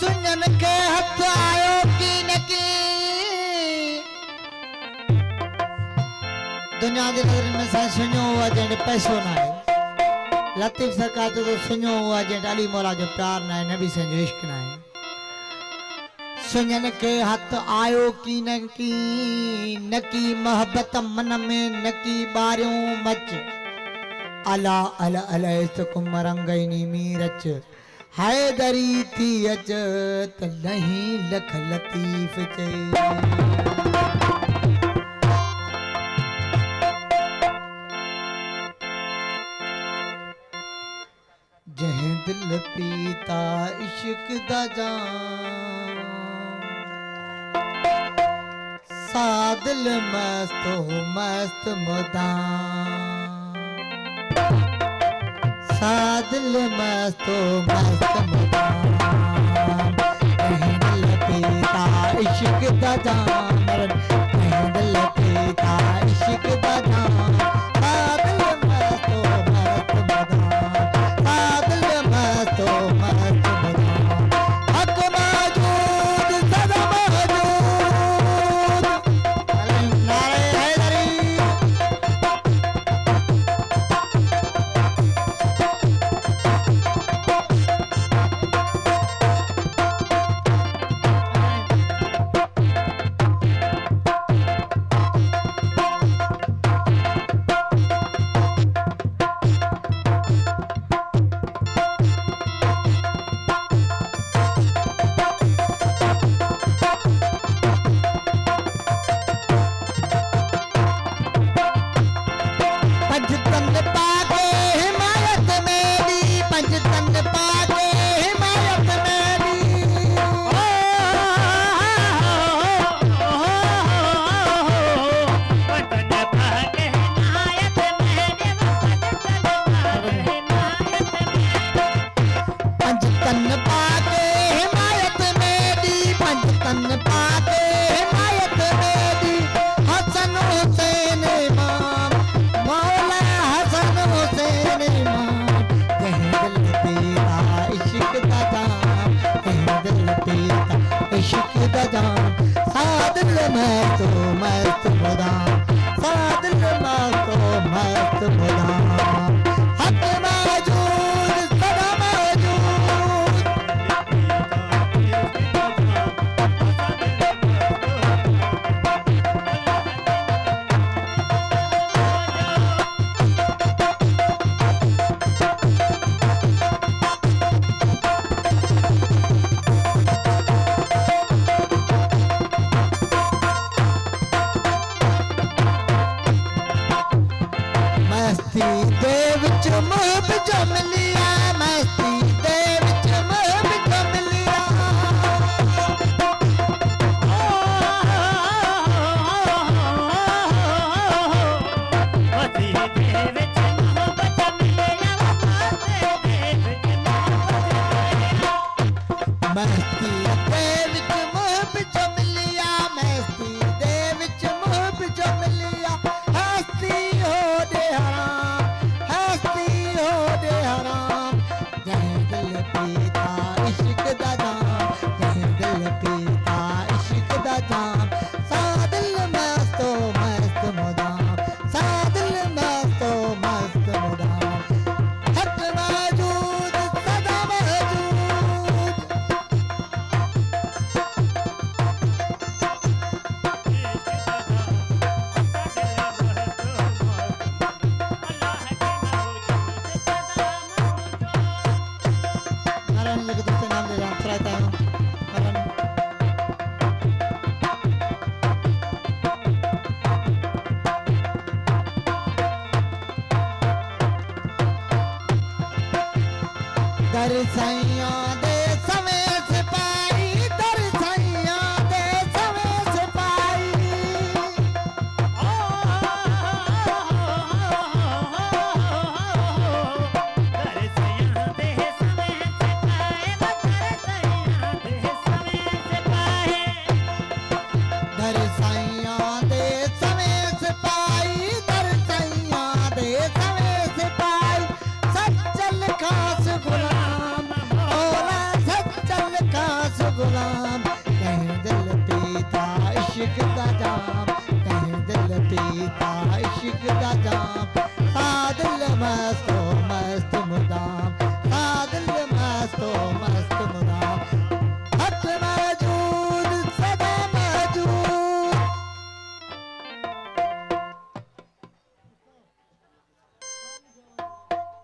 सुञन के हथ आयो की न की दुनिया की नजर में सा सुञो हुआ जंहिं पैसो ना है लतीफ सरकार जो तो सुञो हुआ जंहिं अली मौला जो प्यार ना है नबी से जो इश्क ना है सुञन के हथ आयो की न की मोहब्बत मन में न की बारियों मच अला अला अला इसकुम रंगैनी मीरच हैदरी थी अच त नहीं लख लतीफ चे जहीं दिल पीता इश्क दा जाम सा दिल मस्तो मस्त मुदाम सा दिल मस्तो मस्त मुदाम जहीं दिल पीता इश्क दा जाम जहीं दिल पीता इश्क दा जाम सा दिल मस्तो मस्त मुदाम तो मस्त हक मौजूद सदा मौजूद नारे हैदरी गुलाम कहीं दिल पीता इश्क का जाम कहीं दिल पीता